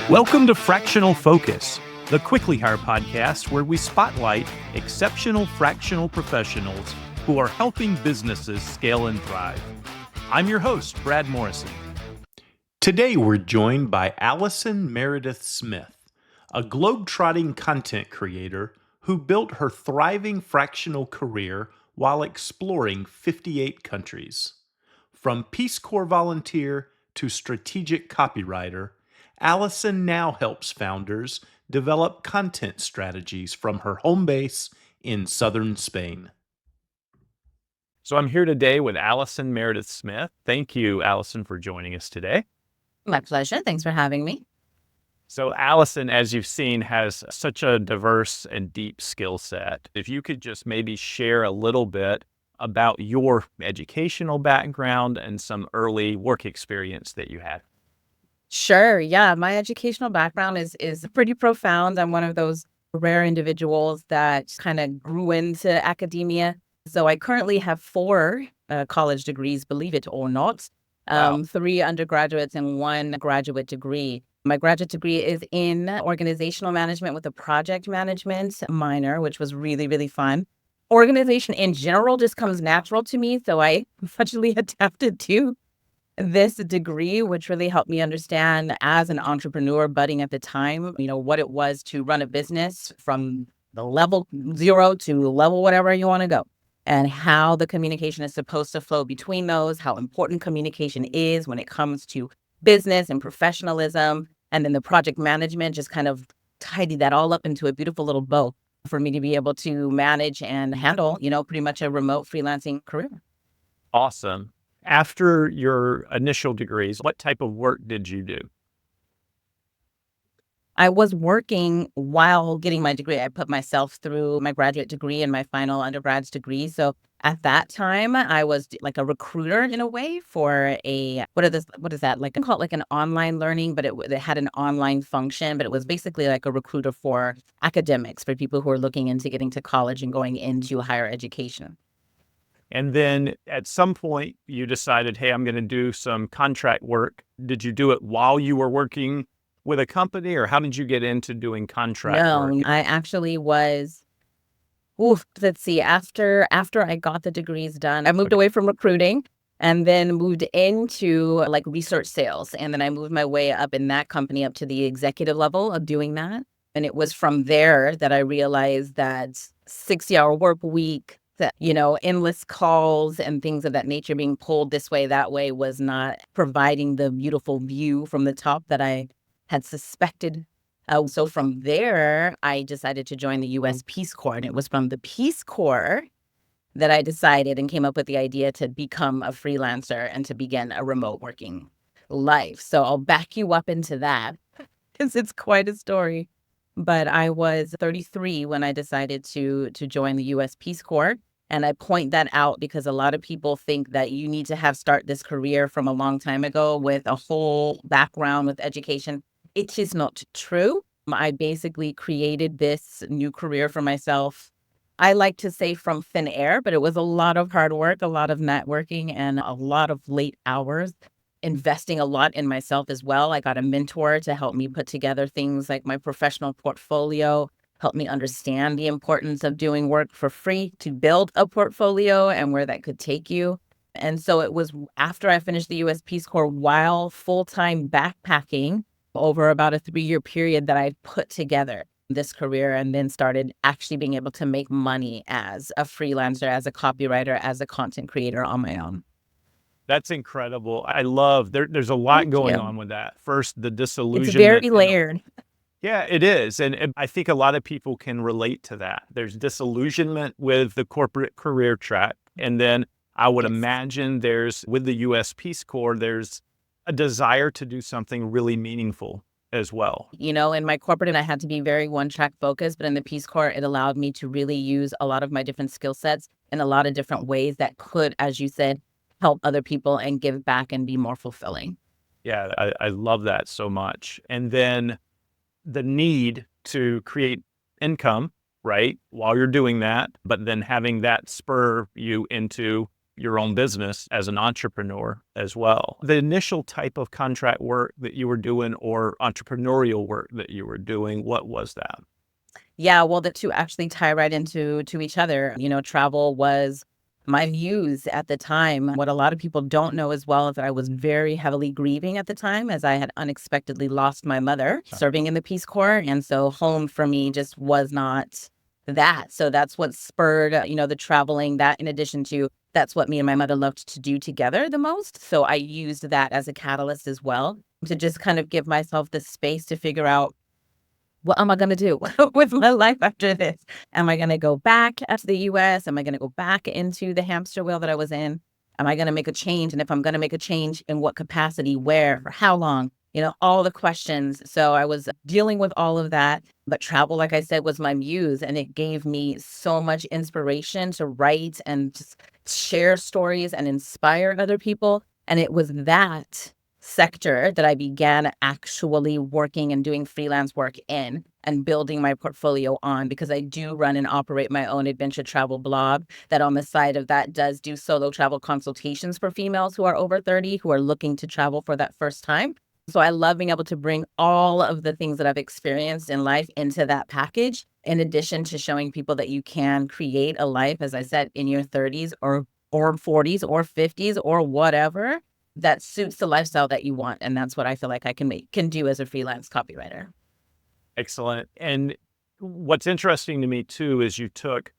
Welcome to Fractional Focus, the Quickly Hire podcast where we spotlight exceptional fractional professionals who are helping businesses scale and thrive. I'm your host, Brad Morrison. Today we're joined by Allison Meredith Smith, a globe-trotting content creator who built her thriving fractional career while exploring 58 countries. From Peace Corps volunteer to strategic copywriter, Allison now helps founders develop content strategies from her home base in southern Spain. So I'm here today with Allison Meredith Smith. Thank you, Allison, for joining us today. My pleasure. Thanks for having me. So Allison, as you've seen, has such a diverse and deep skill set. If you could just maybe share a little bit about your educational background and some early work experience that you had. Sure. Yeah. My educational background is pretty profound. I'm one of those rare individuals that kind of grew into academia. So I currently have 4 college degrees, believe it or not. Wow. 3 undergraduates and 1 graduate degree. My graduate degree is in organizational management with a project management minor, which was really, really fun. Organization in general just comes natural to me. So I eventually adapted to this degree, which really helped me understand as an entrepreneur budding at the time, what it was to run a business from the level 0 to level whatever you want to go, and how the communication is supposed to flow between those, how important communication is when it comes to business and professionalism. And then the project management just kind of tidied that all up into a beautiful little bow for me to be able to manage and handle, pretty much a remote freelancing career. Awesome. After your initial degrees, what type of work did you do? I was working while getting my degree. I put myself through my graduate degree and my final undergrad's degree. So at that time, I was like a recruiter in a way for what is that? Like, I call it like an online learning, but it had an online function, but it was basically like a recruiter for academics, for people who are looking into getting to college and going into higher education. And then at some point you decided, hey, I'm going to do some contract work. Did you do it while you were working with a company, or how did you get into doing contract work? No, I actually was, let's see, after I got the degrees done, I moved away from recruiting and then moved into like research sales. And then I moved my way up in that company up to the executive level of doing that. And it was from there that I realized that 60-hour work week, that, endless calls and things of that nature being pulled this way, that way was not providing the beautiful view from the top that I had suspected. So from there, I decided to join the U.S. Peace Corps. And it was from the Peace Corps that I decided and came up with the idea to become a freelancer and to begin a remote working life. So I'll back you up into that because it's quite a story. But I was 33 when I decided to join the U.S. Peace Corps. And I point that out because a lot of people think that you need to start this career from a long time ago with a whole background with education. It is not true. I basically created this new career for myself. I like to say from thin air, but it was a lot of hard work, a lot of networking, and a lot of late hours, investing a lot in myself as well. I got a mentor to help me put together things like my professional portfolio, help me understand the importance of doing work for free to build a portfolio and where that could take you. And so it was after I finished the U.S. Peace Corps while full-time backpacking over about a 3-year period that I put together this career and then started actually being able to make money as a freelancer, as a copywriter, as a content creator on my own. That's incredible. I love, there's a lot Thank going you. on with that. First, the disillusionment. It's very layered. Yeah, it is. And I think a lot of people can relate to that. There's disillusionment with the corporate career track. And then I would Yes. imagine with the U.S. Peace Corps, there's a desire to do something really meaningful as well. In my corporate, I had to be very one-track focused, but in the Peace Corps, it allowed me to really use a lot of my different skill sets in a lot of different ways that could, as you said, help other people and give back and be more fulfilling. Yeah, I love that so much. And then the need to create income, right, while you're doing that, but then having that spur you into your own business as an entrepreneur as well. The initial type of contract work that you were doing or entrepreneurial work that you were doing, what was that? Yeah, well, the two actually tie right into each other. Travel was my muse at the time. What a lot of people don't know as well is that I was very heavily grieving at the time, as I had unexpectedly lost my mother serving in the Peace Corps. And so home for me just was not that. So that's what spurred, the traveling. That, in addition to, that's what me and my mother loved to do together the most. So I used that as a catalyst as well, to just kind of give myself the space to figure out, what am I going to do with my life after this? Am I going to go back to the US? Am I going to go back into the hamster wheel that I was in? Am I going to make a change? And if I'm going to make a change, in what capacity, where, for how long? All the questions. So I was dealing with all of that. But travel, like I said, was my muse. And it gave me so much inspiration to write and just share stories and inspire other people. And it was that sector that I began actually working and doing freelance work in and building my portfolio on, because I do run and operate my own adventure travel blog that on the side of that does do solo travel consultations for females who are over 30 who are looking to travel for that first time. So I love being able to bring all of the things that I've experienced in life into that package, in addition to showing people that you can create a life, as I said, in your 30s or 40s or 50s or whatever, that suits the lifestyle that you want. And that's what I feel like I can do as a freelance copywriter. Excellent. And what's interesting to me too is you took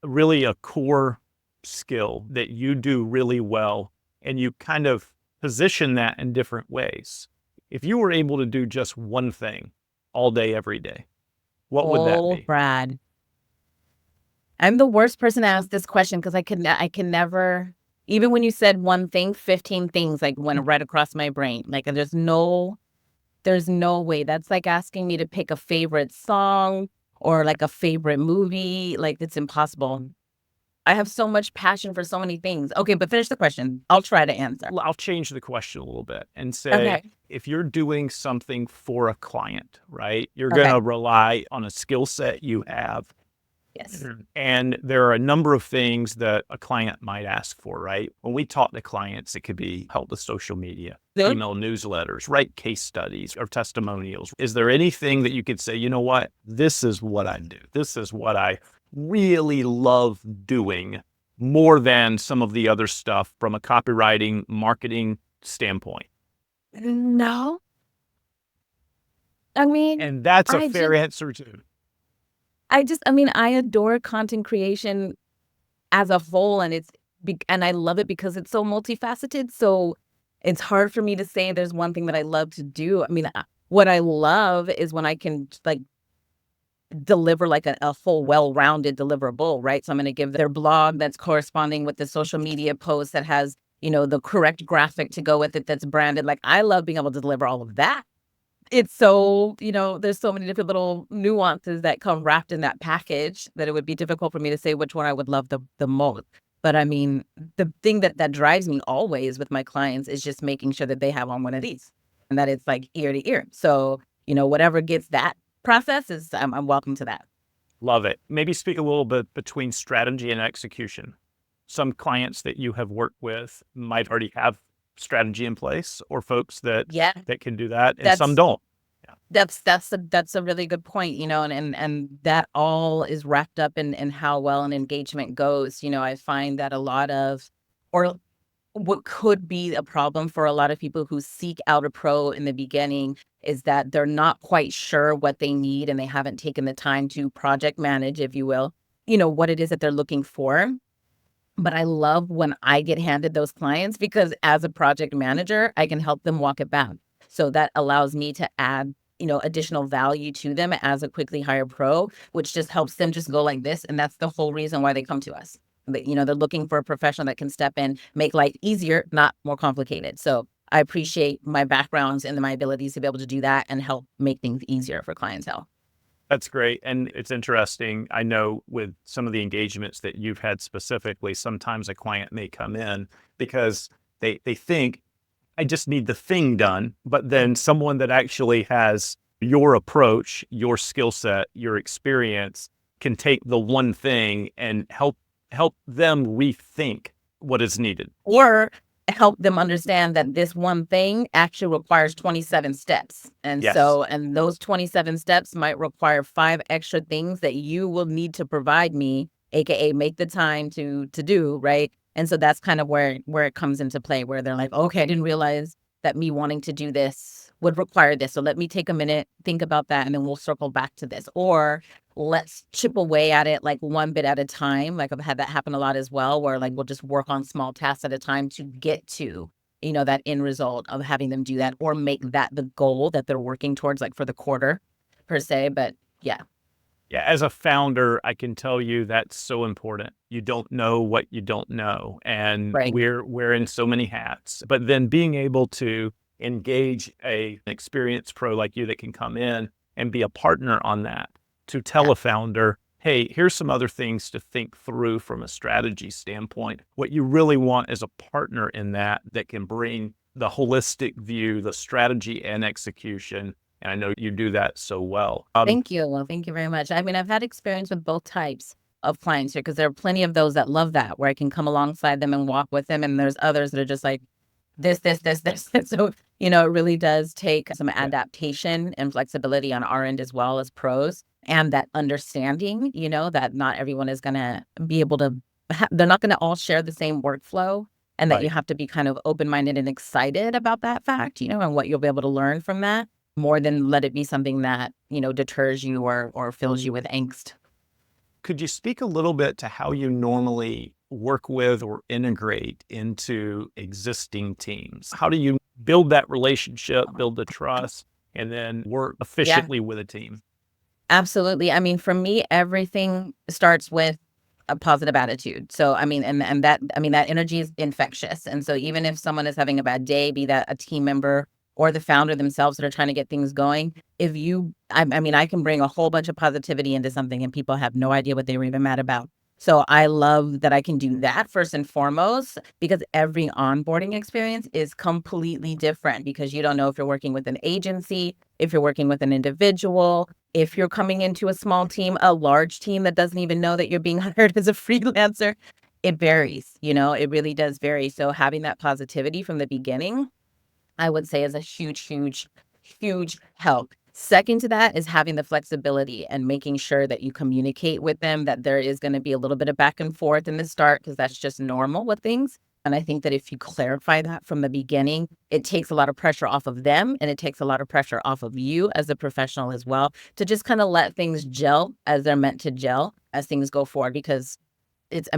really a core skill that you do really well and you kind of position that in different ways. If you were able to do just one thing all day, every day, what would that be? Brad, I'm the worst person to ask this question, because I can never. Even when you said one thing, 15 things like went right across my brain. Like there's no way. That's like asking me to pick a favorite song or like a favorite movie. Like, it's impossible. I have so much passion for so many things. Okay, but finish the question. I'll try to answer. Well, I'll change the question a little bit and say, Okay. if you're doing something for a client, right, you're Okay. going to rely on a skill set you have. Yes. And there are a number of things that a client might ask for, right? When we talk to clients, it could be help with social media, email newsletters, write case studies or testimonials. Is there anything that you could say, you know what, this is what I do. This is what I really love doing more than some of the other stuff from a copywriting, marketing standpoint? No. I mean, And that's a I fair just, answer too. I adore content creation as a whole, and and I love it because it's so multifaceted. So it's hard for me to say there's one thing that I love to do. I mean, what I love is when I can like deliver like a full, well-rounded deliverable, right? So I'm going to give their blog that's corresponding with the social media post that has, the correct graphic to go with it, that's branded. Like, I love being able to deliver all of that. It's so, there's so many different little nuances that come wrapped in that package that it would be difficult for me to say which one I would love the most. But I mean, the thing that drives me always with my clients is just making sure that they have on one of these and that it's like ear to ear. So, whatever gets that process is, I'm welcome to that. Love it. Maybe speak a little bit between strategy and execution. Some clients that you have worked with might already have strategy in place, or folks that can do that, and some don't. That's a really good point, and that all is wrapped up in how well an engagement goes. I find that a lot of, or what could be a problem for a lot of people who seek out a pro in the beginning, is that they're not quite sure what they need and they haven't taken the time to project manage, if you will, what it is that they're looking for. But I love when I get handed those clients, because as a project manager, I can help them walk it back. So that allows me to add, additional value to them as a quickly hire pro, which just helps them just go like this. And that's the whole reason why they come to us. They're looking for a professional that can step in, make life easier, not more complicated. So I appreciate my backgrounds and my abilities to be able to do that and help make things easier for clientele. That's great. And it's interesting. I know with some of the engagements that you've had specifically, sometimes a client may come in because they think, I just need the thing done. But then someone that actually has your approach, your skill set, your experience can take the one thing and help them rethink what is needed. Or help them understand that this one thing actually requires 27 steps. And Yes. and those 27 steps might require 5 extra things that you will need to provide me, AKA make the time to do, right? And so that's kind of where it comes into play, where they're like, okay, I didn't realize that me wanting to do this would require this. So let me take a minute, think about that, and then we'll circle back to this. Or let's chip away at it like one bit at a time. Like I've had that happen a lot as well, where like we'll just work on small tasks at a time to get to, that end result of having them do that, or make that the goal that they're working towards, like for the quarter per se. But yeah. Yeah, as a founder, I can tell you that's so important. You don't know what you don't know, and Right. we're wearing so many hats. But then being able to engage an experienced pro like you that can come in and be a partner on that, to tell a founder, hey, here's some other things to think through from a strategy standpoint. What you really want is a partner in that can bring the holistic view, the strategy and execution. And I know you do that so well. Thank you. Well, thank you very much. I mean, I've had experience with both types of clients here, because there are plenty of those that love that, where I can come alongside them and walk with them. And there's others that are just like, this. So, it really does take some adaptation and flexibility on our end as well as pros, and that understanding, that not everyone is going to be able to, they're not going to all share the same workflow, and that you have to be kind of open-minded and excited about that fact, and what you'll be able to learn from that, more than let it be something that, deters you or fills you with angst. Could you speak a little bit to how you normally work with or integrate into existing teams? How do you build that relationship, build the trust, and then work efficiently with a team? Absolutely. I mean, for me, everything starts with a positive attitude. So, I mean, and that energy is infectious. And so even if someone is having a bad day, be that a team member or the founder themselves that are trying to get things going, I can bring a whole bunch of positivity into something and people have no idea what they were even mad about. So I love that I can do that first and foremost, because every onboarding experience is completely different, because you don't know if you're working with an agency, if you're working with an individual, if you're coming into a small team, a large team that doesn't even know that you're being hired as a freelancer. It varies, it really does vary. So having that positivity from the beginning, I would say, is a huge, huge, huge help. Second to that is having the flexibility and making sure that you communicate with them, that there is going to be a little bit of back and forth in the start, because that's just normal with things. And I think that if you clarify that from the beginning, it takes a lot of pressure off of them, and it takes a lot of pressure off of you as a professional as well, to just kind of let things gel as they're meant to gel as things go forward. Because it's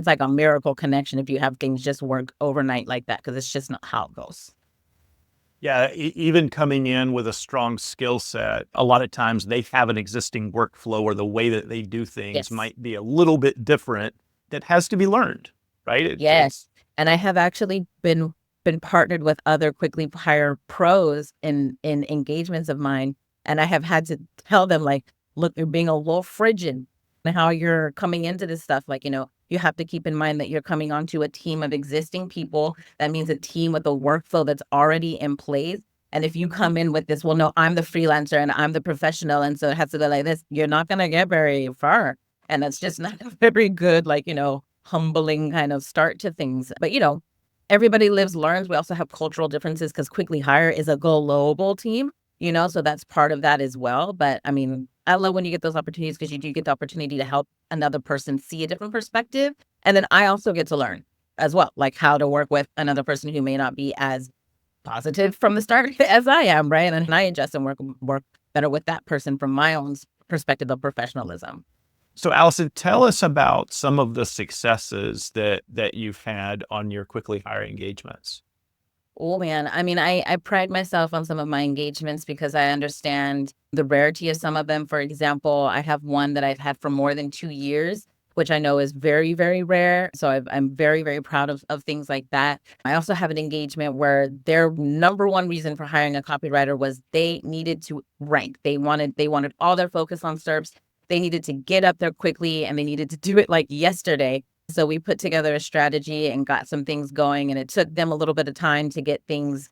like a miracle connection if you have things just work overnight like that, because it's just not how it goes. Yeah, even coming in with a strong skill set, a lot of times they have an existing workflow, or the way that they do things might be a little bit different, that has to be learned, right? Yes. And I have actually been partnered with other quickly hire pros in engagements of mine. And I have had to tell them, like, look, you're being a little frigid and how you're coming into this stuff. Like, you have to keep in mind that you're coming onto a team of existing people. That means a team with a workflow that's already in place. And if you come in with this, well, no, I'm the freelancer and I'm the professional, and so it has to go like this, you're not going to get very far. And that's just not a very good, humbling kind of start to things. But, everybody lives, learns. We also have cultural differences, because Quickly Hire is a global team, so that's part of that as well. But I mean, I love when you get those opportunities, because you do get the opportunity to help another person see a different perspective. And then I also get to learn as well, like how to work with another person who may not be as positive from the start as I am, right? And I adjust and work better with that person from my own perspective of professionalism. So Allison, tell us about some of the successes that you've had on your Quickly Hire engagements. Oh, man. I mean, I pride myself on some of my engagements, because I understand the rarity of some of them. For example, I have one that I've had for more than 2 years, which I know is very, very rare. So I'm very, very proud of things like that. I also have an engagement where their number one reason for hiring a copywriter was they needed to rank. They wanted all their focus on SERPs. They needed to get up there quickly, and they needed to do it like yesterday. So we put together a strategy and got some things going, and it took them a little bit of time to get things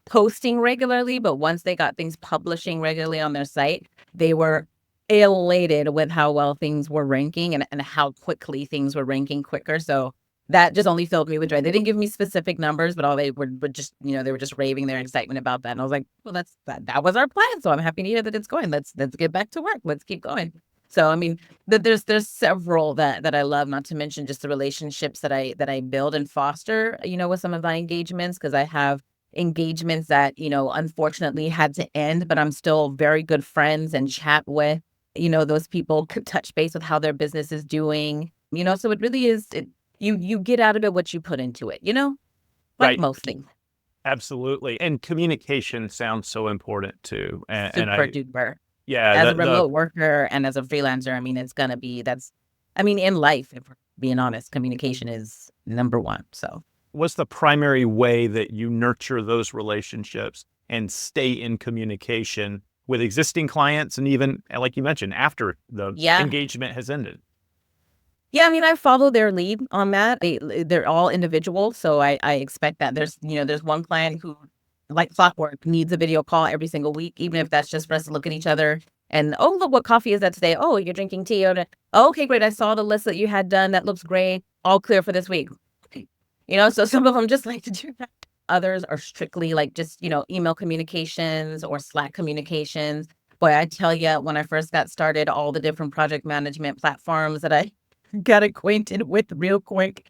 posting regularly. But once they got things publishing regularly on their site, they were elated with how well things were ranking, and how quickly things were ranking quicker. So that just only filled me with joy. They didn't give me specific numbers, but all they were just, they were just raving their excitement about that. And I was like, well, that was our plan. So I'm happy to hear that it's going. Let's get back to work. Let's keep going. So, I mean, there's several that I love, not to mention just the relationships that I build and foster, with some of my engagements, because I have engagements that, unfortunately had to end, but I'm still very good friends and chat with, those people, could touch base with how their business is doing, so it really is, you get out of it what you put into it, like Right. most things. Absolutely. And communication sounds so important too. And Super duper. yeah, As a remote worker and as a freelancer, I mean, it's going to be, in life, if we're being honest, communication is number one. So what's the primary way that you nurture those relationships and stay in communication with existing clients, and even, like you mentioned, after the engagement has ended? Yeah, I follow their lead on that. They're all individuals, so I expect that. There's one client who, like clockwork, needs a video call every single week, even if that's just for us to look at each other and, oh, look, what coffee is that today? Oh, you're drinking tea. Oh, okay, great. I saw the list that you had done. That looks great. All clear for this week. So some of them just like to do that. Others are strictly like just, email communications or Slack communications. Boy, I tell you, when I first got started, all the different project management platforms that I got acquainted with real quick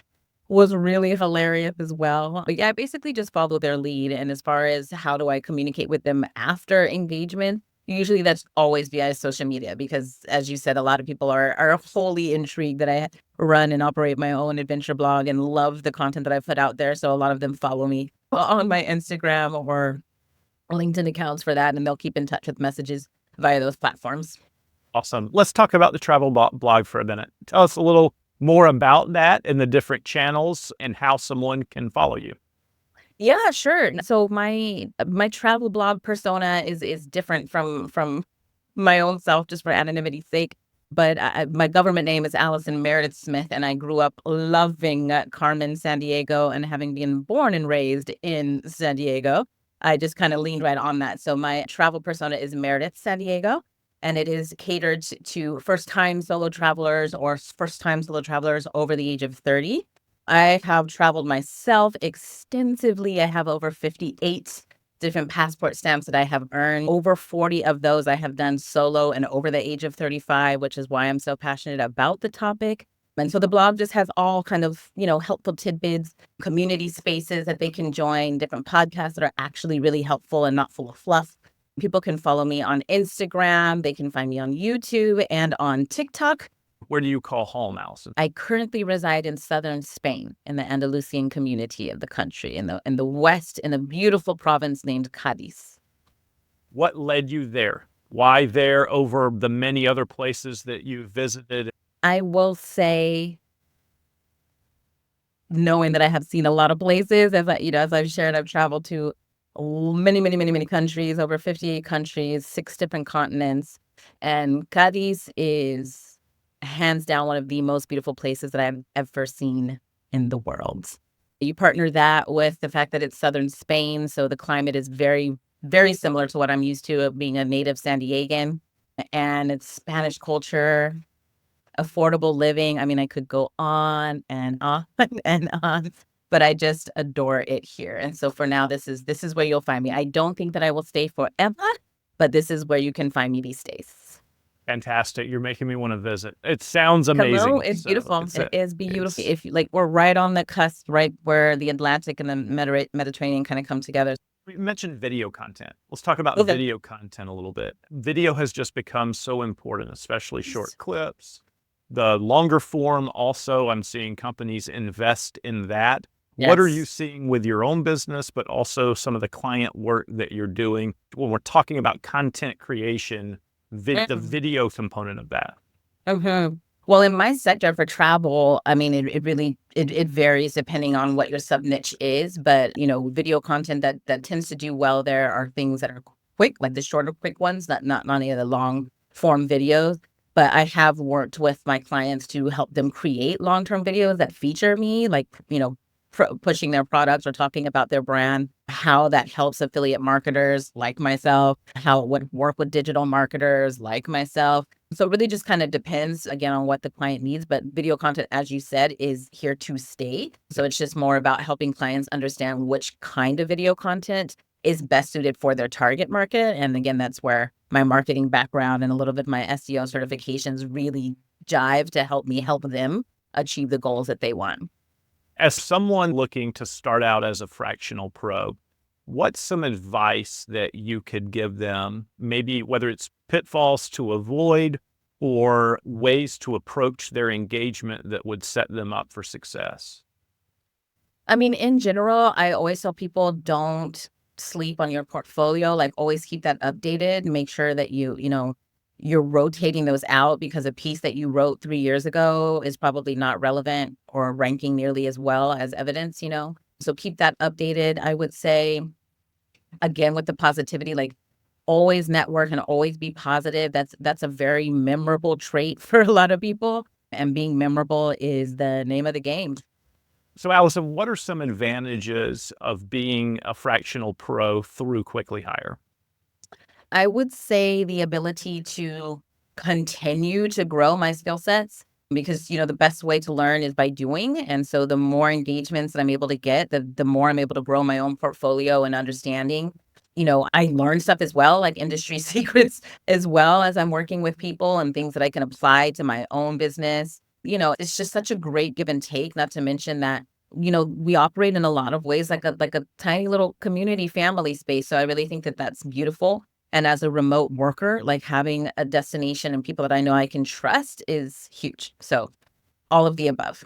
was really hilarious as well. But yeah, I basically just follow their lead. And as far as how do I communicate with them after engagement, usually that's always via social media, because as you said, a lot of people are wholly intrigued that I run and operate my own adventure blog and love the content that I put out there. So a lot of them follow me on my Instagram or LinkedIn accounts for that, and they'll keep in touch with messages via those platforms. Awesome. Let's talk about the travel blog for a minute. Tell us a little more about that and the different channels and how someone can follow you. Yeah, sure. So my travel blog persona is different from my own self, just for anonymity's sake. But my government name is Allison Meredith Smith, and I grew up loving Carmen, San Diego, and having been born and raised in San Diego, I just kind of leaned right on that. So my travel persona is Meredith San Diego, and it is catered to first-time solo travelers or first-time solo travelers over the age of 30. I have traveled myself extensively. I have over 58 different passport stamps that I have earned. Over 40 of those I have done solo and over the age of 35, which is why I'm so passionate about the topic. And so the blog just has all kind of, helpful tidbits, community spaces that they can join, different podcasts that are actually really helpful and not full of fluff. People can follow me on Instagram. They can find me on YouTube and on TikTok. Where do you call home, Allison? I currently reside in southern Spain, in the Andalusian community of the country, in the west, in a beautiful province named Cadiz. What led you there? Why there over the many other places that you visited? I will say, knowing that I have seen a lot of places, as I've shared, I've traveled to many, many, many, many countries, over 58 countries, 6 different continents, and Cadiz is hands down one of the most beautiful places that I've ever seen in the world. You partner that with the fact that it's southern Spain, so the climate is very, very similar to what I'm used to of being a native San Diegan, and it's Spanish culture, affordable living. I could go on and on and on, but I just adore it here. And so for now, this is where you'll find me. I don't think that I will stay forever, but this is where you can find me these days. Fantastic. You're making me want to visit. It sounds amazing. Hello, it's beautiful. It is beautiful. If you we're right on the cusp, right where the Atlantic and the Mediterranean kind of come together. We mentioned video content. Let's talk about video content a little bit. Video has just become so important, especially short clips. The longer form also, I'm seeing companies invest in that. Yes. What are you seeing with your own business, but also some of the client work that you're doing when we're talking about content creation? The video component of that. Mm-hmm. Well, in my sector for travel, it really varies depending on what your sub niche is. But, video content that tends to do well there are things that are quick, like the shorter, quick ones, not any of the long form videos. But I have worked with my clients to help them create long-term videos that feature me, like, pushing their products or talking about their brand, how that helps affiliate marketers like myself, how it would work with digital marketers like myself. So it really just kind of depends, again, on what the client needs. But video content, as you said, is here to stay. So it's just more about helping clients understand which kind of video content is best suited for their target market. And again, that's where my marketing background and a little bit of my SEO certifications really jive to help me help them achieve the goals that they want. As someone looking to start out as a fractional pro, what's some advice that you could give them, maybe whether it's pitfalls to avoid or ways to approach their engagement that would set them up for success? I mean, in general, I always tell people don't sleep on your portfolio. Like always keep that updated. Make sure that you're rotating those out because a piece that you wrote 3 years ago is probably not relevant or ranking nearly as well as evidence. So keep that updated. I would say, again, with the positivity, like always network and always be positive. That's a very memorable trait for a lot of people. And being memorable is the name of the game. So, Allison, what are some advantages of being a fractional pro through Quickly Hire? I would say the ability to continue to grow my skill sets because, the best way to learn is by doing. And so the more engagements that I'm able to get, the more I'm able to grow my own portfolio and understanding. I learn stuff as well, like industry secrets, as well as I'm working with people and things that I can apply to my own business. It's just such a great give and take, not to mention that, we operate in a lot of ways like a tiny little community family space. So I really think that that's beautiful. And as a remote worker, like having a destination and people that I know I can trust is huge. So all of the above.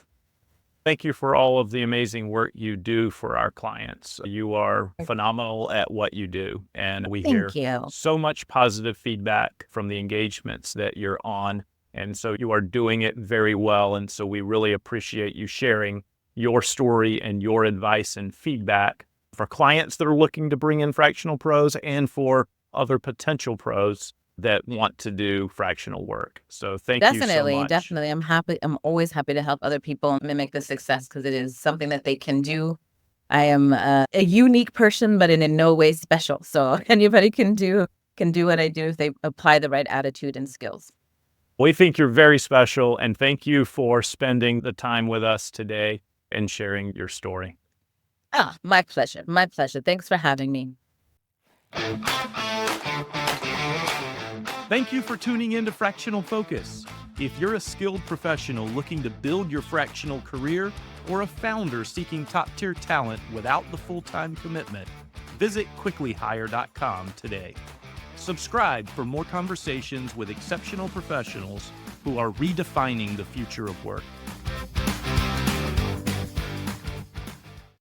Thank you for all of the amazing work you do for our clients. You are phenomenal at what you do. And we hear Thank you. so much positive feedback from the engagements that you're on. And so you are doing it very well. And so we really appreciate you sharing your story and your advice and feedback for clients that are looking to bring in fractional pros and for other potential pros that want to do fractional work. So thank you so much. Definitely. I'm happy. I'm always happy to help other people mimic the success because it is something that they can do. I am a unique person, but in no way special. So anybody can do what I do if they apply the right attitude and skills. We think you're very special, and thank you for spending the time with us today and sharing your story. My pleasure. My pleasure. Thanks for having me. Thank you for tuning in to Fractional Focus. If you're a skilled professional looking to build your fractional career or a founder seeking top-tier talent without the full-time commitment, visit quicklyhire.com today. Subscribe for more conversations with exceptional professionals who are redefining the future of work.